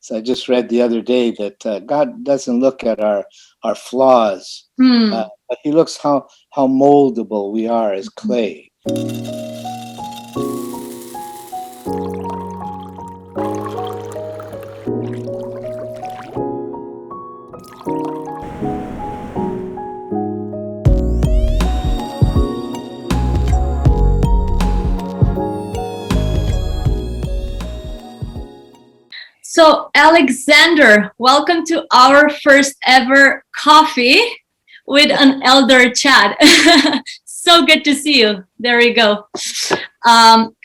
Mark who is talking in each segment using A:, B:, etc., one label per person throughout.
A: So I just read the other day that God doesn't look at our flaws,
B: Hmm.
A: but He looks how moldable we are as clay.
B: So, Alexander, welcome to our first ever coffee with an elder chat. So good to see you. There we go.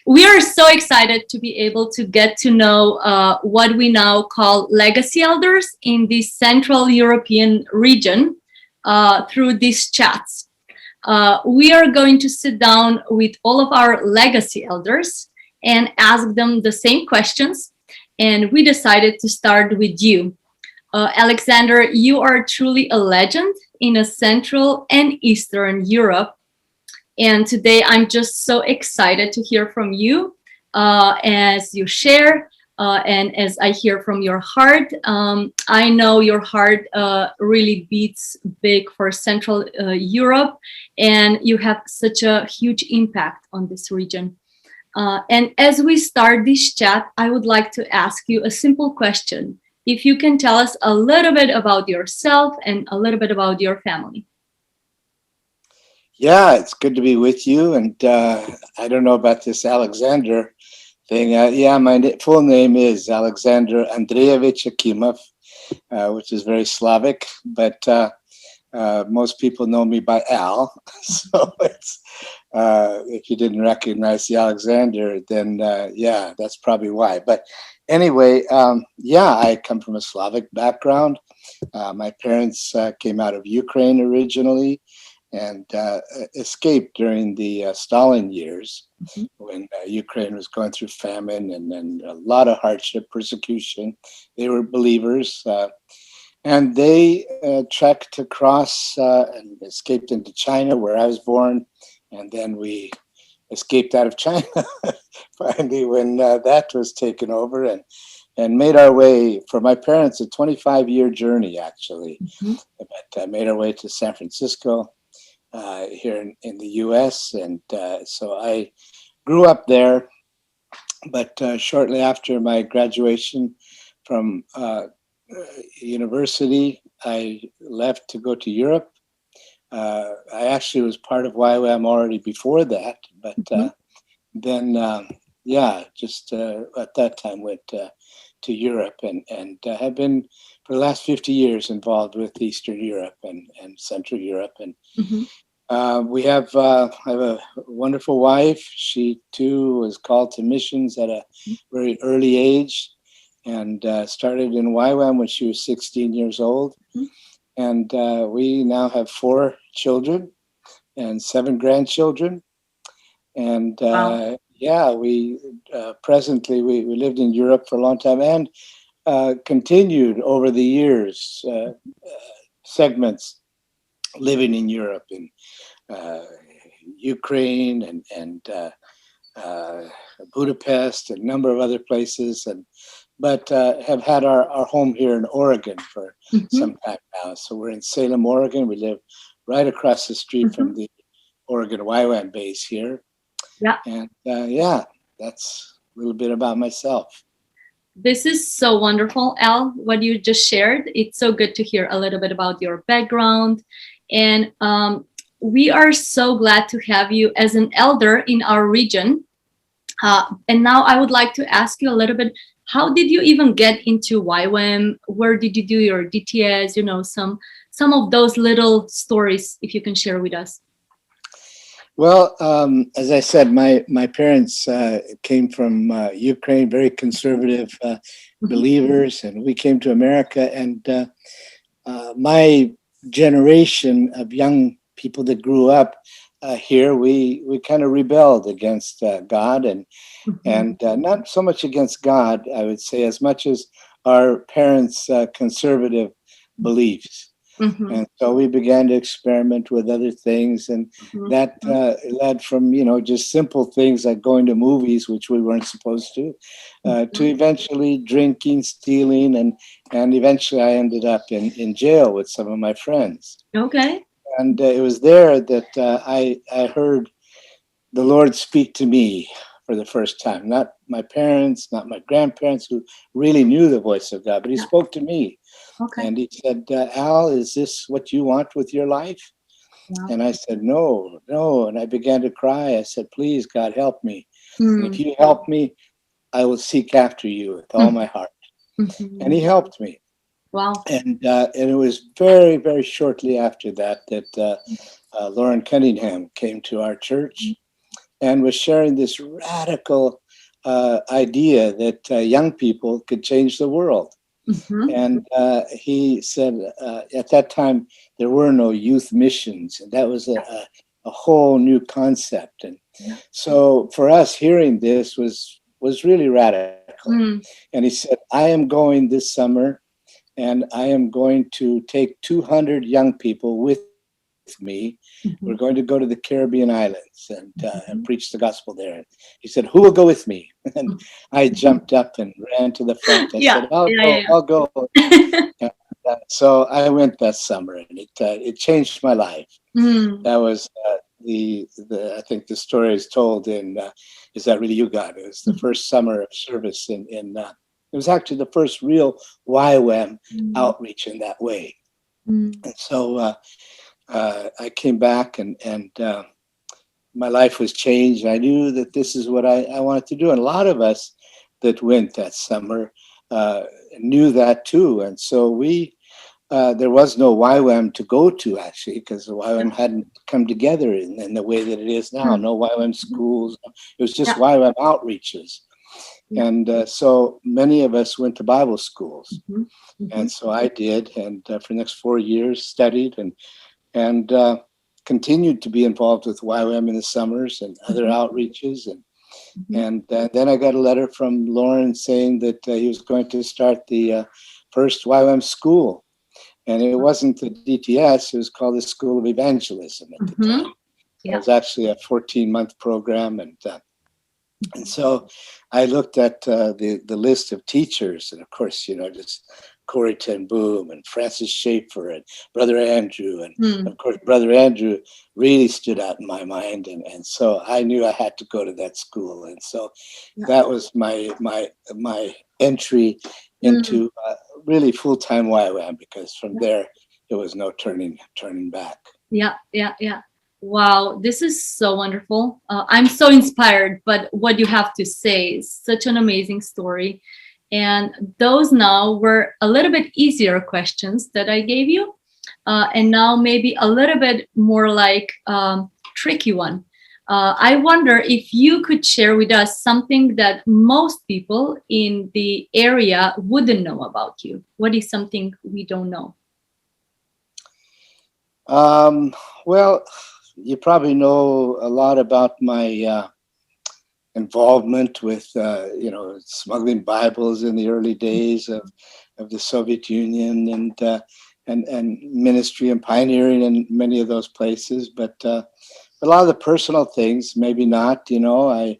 B: We are so excited to be able to get to know what we now call legacy elders in the Central European region through these chats. We are going to sit down with all of our legacy elders and ask them the same questions. And we decided to start with you. Alexander, you are truly a legend in a Central and Eastern Europe. And today I'm just so excited to hear from you as you share and as I hear from your heart. I know your heart really beats big for Central Europe, and you have such a huge impact on this region. And as we start this chat, I would like to ask you a simple question. If you can tell us a little bit about yourself and a little bit about your family.
A: Yeah, it's good to be with you. And I don't know about this Alexander thing. Yeah, my full name is Alexander Andreevich Akimoff, which is very Slavic, but most people know me by Al. So it's if you didn't recognize the Alexander, then yeah, that's probably why. But anyway, yeah, I come from a Slavic background. My parents came out of Ukraine originally and escaped during the Stalin years when Ukraine was going through famine and then a lot of hardship, persecution. They were believers. And they trekked across and escaped into China, where I was born. And then we escaped out of China finally when that was taken over and made our way, for my parents, a 25-year journey, actually. But made our way to San Francisco here in the U.S. And so I grew up there. But shortly after my graduation from university, I left to go to Europe. I actually was part of YWAM already before that, but then, yeah, just at that time went to Europe and have been for the last 50 years involved with Eastern Europe and Central Europe. And we have I have a wonderful wife. She too was called to missions at a very early age and started in YWAM when she was 16 years old. And we now have 4 children and 7 grandchildren. And
B: Wow.
A: yeah, we presently we lived in Europe for a long time and continued over the years segments living in Europe in Ukraine and Budapest and a number of other places, and but have had our home here in Oregon for some time now. So we're in Salem, Oregon. We live right across the street from the Oregon YWAM base here.
B: Yeah.
A: And yeah, that's a little bit about myself.
B: This is so wonderful, Al, what you just shared. It's so good to hear a little bit about your background. And we are so glad to have you as an elder in our region. And now I would like to ask you a little bit, how did you even get into YWAM? Where did you do your DTS? You know, some of those little stories, if you can share with us.
A: Well, as I said, my parents came from Ukraine, very conservative believers, and we came to America. And my generation of young people that grew up here, we kind of rebelled against God, and not so much against God, I would say, as much as our parents' conservative beliefs.
B: Mm-hmm.
A: And so we began to experiment with other things, and that led from, just simple things like going to movies, which we weren't supposed to eventually drinking, stealing, and eventually I ended up in jail with some of my friends.
B: Okay.
A: And it was there that I heard the Lord speak to me for the first time. Not my parents, not my grandparents, who really knew the voice of God, but He spoke to me.
B: Okay.
A: And He said, Al, is this what you want with your life?
B: Wow.
A: And I said, no, no. And I began to cry. I said, please, God, help me. And if
B: Mm.
A: you help me, I will seek after you with all my heart. And He helped me.
B: Wow.
A: And it was very, very shortly after that Lauren Cunningham came to our church and was sharing this radical idea that young people could change the world. And he said, at that time, there were no youth missions, and that was a whole new concept. And so for us, hearing this was really radical. And he said, I am going this summer, and I am going to take 200 young people with me. We're going to go to the Caribbean islands and preach the gospel there. He said, who will go with me? And I jumped up and ran to the front. I said, I'll go. And, so I went that summer, and it changed my life. That was the I think the story is told in Is That Really You, God? It was the first summer of service in it was actually the first real YWAM outreach in that way. And so I came back, and my life was changed. I knew that this is what I wanted to do. And a lot of us that went that summer knew that too. And so there was no YWAM to go to, actually, because the YWAM hadn't come together in the way that it is now. No YWAM schools. It was just YWAM outreaches. And so many of us went to Bible schools. And so I did. And for the next 4 years, studied and continued to be involved with YWAM in the summers and other outreaches. And then I got a letter from Lauren saying that he was going to start the first YWAM school. And it wasn't the DTS, it was called the School of Evangelism at the time. It was actually a 14-month program. And so I looked at the list of teachers, and of course, just Corey Ten Boom and Francis Schaefer and Brother Andrew. And of course, Brother Andrew really stood out in my mind. And so I knew I had to go to that school. And so that was my entry into really full-time YWAM, because from there, there was no turning back.
B: Yeah. Wow, this is so wonderful. I'm so inspired, but what you have to say is such an amazing story. And those now were a little bit easier questions that I gave you. And now maybe a little bit more like tricky one. I wonder if you could share with us something that most people in the area wouldn't know about you. What is something we don't know?
A: Well, you probably know a lot about my involvement with, smuggling Bibles in the early days of the Soviet Union, and ministry and pioneering in many of those places. But a lot of the personal things, maybe not. I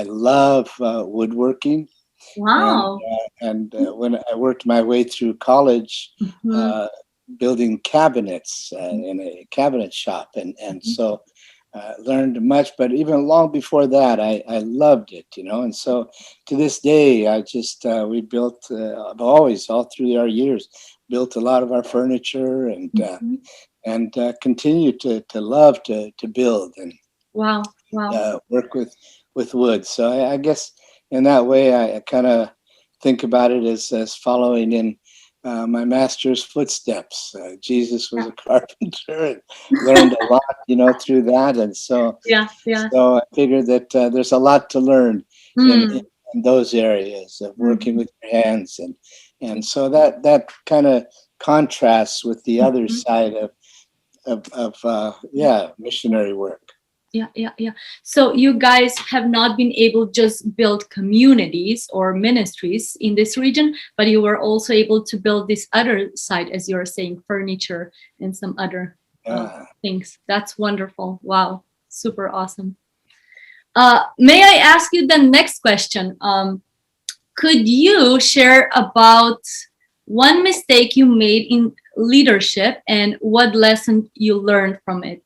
A: love woodworking.
B: Wow.
A: And when I worked my way through college, building cabinets in a cabinet shop, and so learned much. But even long before that, I loved it, and so to this day, I just we built I've always, all through our years, built a lot of our furniture, and continue to love to build and work with wood. So I guess in that way, I kind of think about it as following in my master's footsteps. Jesus was a carpenter, and learned a lot, through that. And so, so I figured that there's a lot to learn in those areas of working with your hands, and so that kind of contrasts with the other side of missionary work.
B: Yeah. So you guys have not been able to just build communities or ministries in this region, but you were also able to build this other side, as you're saying, furniture and some other
A: Yeah.
B: things. That's wonderful. Wow, super awesome. May I ask you the next question? Could you share about one mistake you made in leadership and what lesson you learned from it?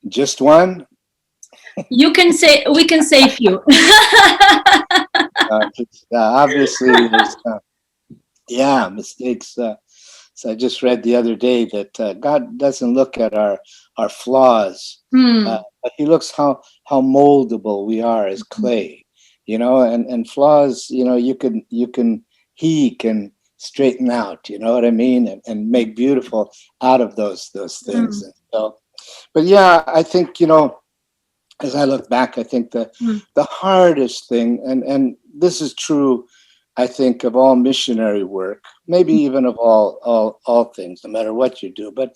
A: Just one.
B: You can say, we can say few.
A: Obviously, there's yeah, mistakes. So I just read the other day that God doesn't look at our flaws,
B: Hmm.
A: but He looks how moldable we are as clay, and flaws. He can straighten out. You know what I mean, and make beautiful out of those
B: Hmm.
A: things. And so, but yeah, I think as I look back, I think
B: Hmm.
A: the hardest thing, and this is true, I think, of all missionary work, maybe even of all things, no matter what you do, but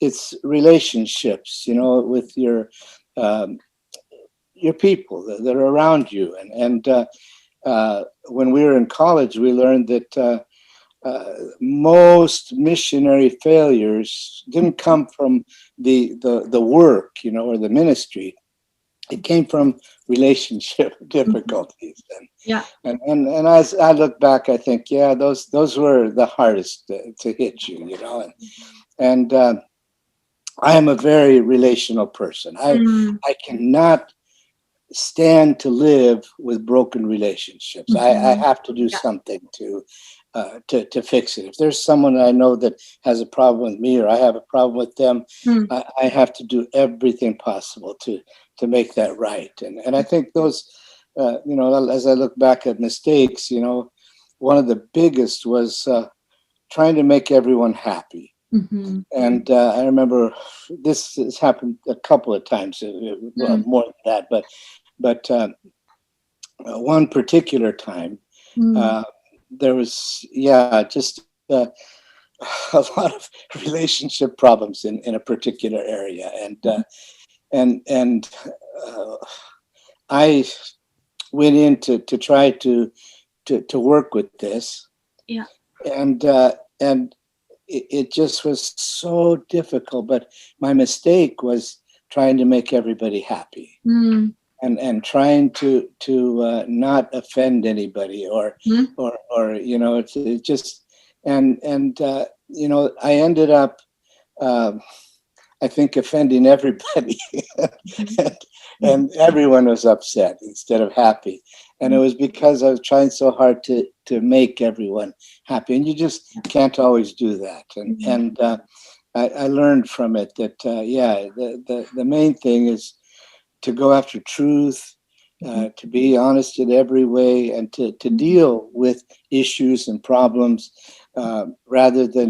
A: it's relationships, with um, your people that are around you, and when we were in college, we learned that. Most missionary failures didn't come from the work, or the ministry. It came from relationship
B: Mhm.
A: difficulties,
B: Yeah.
A: and as I look back, I think, yeah, those were the hardest to hit and I am a very relational person.
B: Mm.
A: I cannot stand to live with broken relationships. I
B: Mhm.
A: have to do
B: Yeah.
A: something to fix it. If there's someone I know that has a problem with me, or I have a problem with them,
B: Mm.
A: I have to do everything possible to make that right. And I think those, as I look back at mistakes, one of the biggest was trying to make everyone happy.
B: Mhm.
A: And I remember this has happened a couple of times,
B: Mm.
A: more than that, but one particular time,
B: Mm.
A: uh, there was, yeah, just a lot of relationship problems in a particular area, and uh, I went in to try to work with this,
B: Yeah.
A: and it just was so difficult. But my mistake was trying to make everybody happy,
B: Mm.
A: and trying to not offend anybody,
B: Mm.
A: or it just and I ended up um, I think offending everybody,
B: Mhm.
A: and, and everyone was upset instead of happy, and it
B: Mm.
A: was because I was trying so hard to make everyone happy, and you just can't always do that, and
B: Mhm.
A: and I learned from it that yeah, the main thing is to go after truth,
B: Mhm.
A: to be honest in every way, and to
B: Mhm.
A: deal with issues and problems, rather than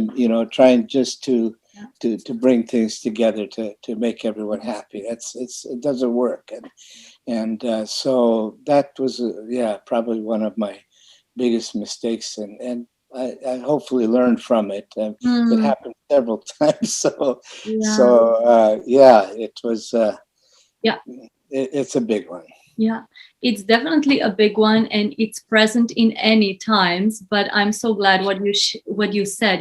A: trying just
B: Yeah.
A: to bring things together to make everyone happy. It doesn't work, and so that was yeah, probably one of my biggest mistakes, and I hopefully learned from it. It
B: Mm.
A: happened several times,
B: Yeah.
A: so yeah, it was.
B: Yeah.
A: It's a big one.
B: Yeah, it's definitely a big one, and it's present in any times. But I'm so glad what you said.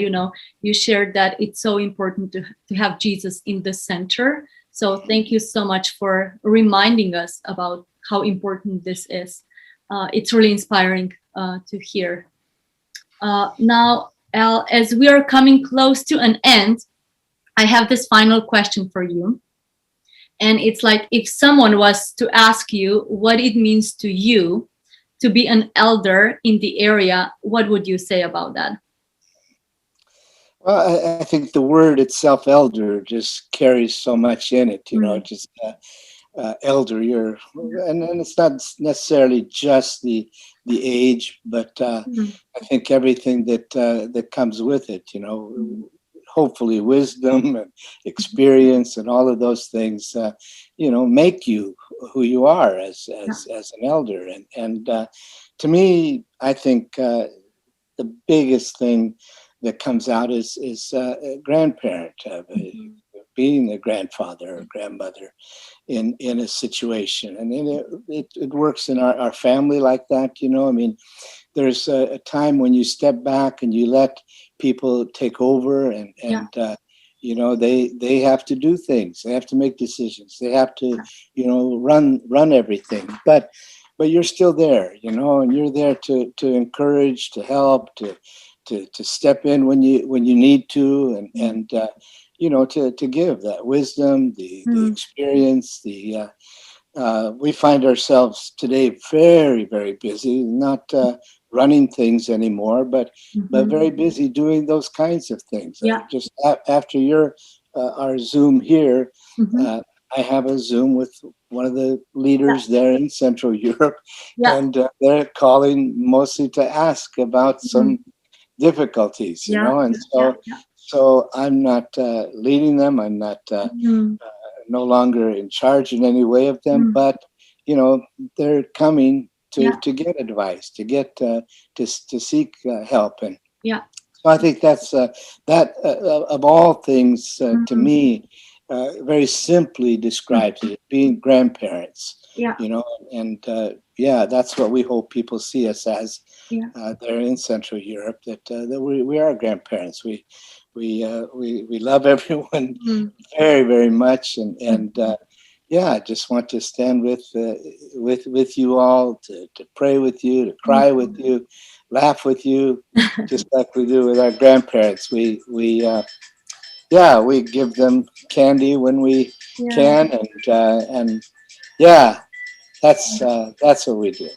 B: You shared that it's so important to have Jesus in the center. So thank you so much for reminding us about how important this is. It's really inspiring to hear. Now, Al, as we are coming close to an end, I have this final question for you. And it's like, if someone was to ask you what it means to you to be an elder in the area, what would you say about that?
A: Well, I think the word itself, elder, just carries so much in it.
B: Mm.
A: Just elder. And it's not necessarily just the age, but
B: Mm.
A: I think everything that comes with it.
B: Mm.
A: Hopefully, wisdom and experience and all of those things, make you who you are
B: Yeah.
A: as an elder. And to me, I think the biggest thing that comes out is a grandparent.
B: Mhm.
A: being a grandfather or grandmother in a situation. And then it works in our family like that, you know. I mean, there's a time when you step back and you let people take over, and you know, they have to do things, they have to make decisions, they have to, you know, run everything, but you're still there, you know, and you're there to encourage, to help, to step in when you need to, and you know, to give that wisdom, the experience, we find ourselves today very, very busy, not running things anymore, but very busy doing those kinds of things. Just after our Zoom here, I have a Zoom with one of the leaders there in Central Europe, and they're calling mostly to ask about some difficulties, you know, and so I'm not leading them. I'm not no longer in charge in any way of them, but you know, they're coming to get advice, to get to seek help, and so I think that's that of all things to me very simply describes it, being grandparents. You know, and that's what we hope people see us as. There in Central Europe, that we are grandparents. We love everyone very, very much, and I just want to stand with you all, to pray with you, to cry with you, laugh with you, just like we do with our grandparents. We give them candy when we can, and that's what we do.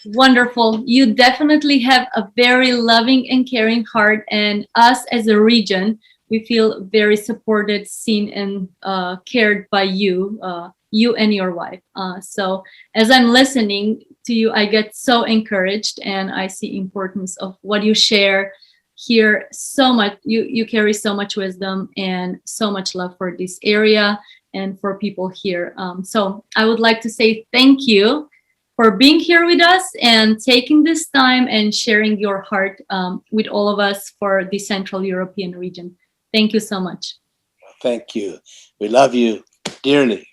B: Wonderful. You definitely have a very loving and caring heart, and us as a region, we feel very supported, seen, and cared by you, you and your wife. So as I'm listening to you, I get so encouraged, and I see importance of what you share here so much. You carry so much wisdom and so much love for this area and for people here. So I would like to say thank you for being here with us and taking this time and sharing your heart with all of us for the Central European region. Thank you so much.
A: Thank you. We love you dearly.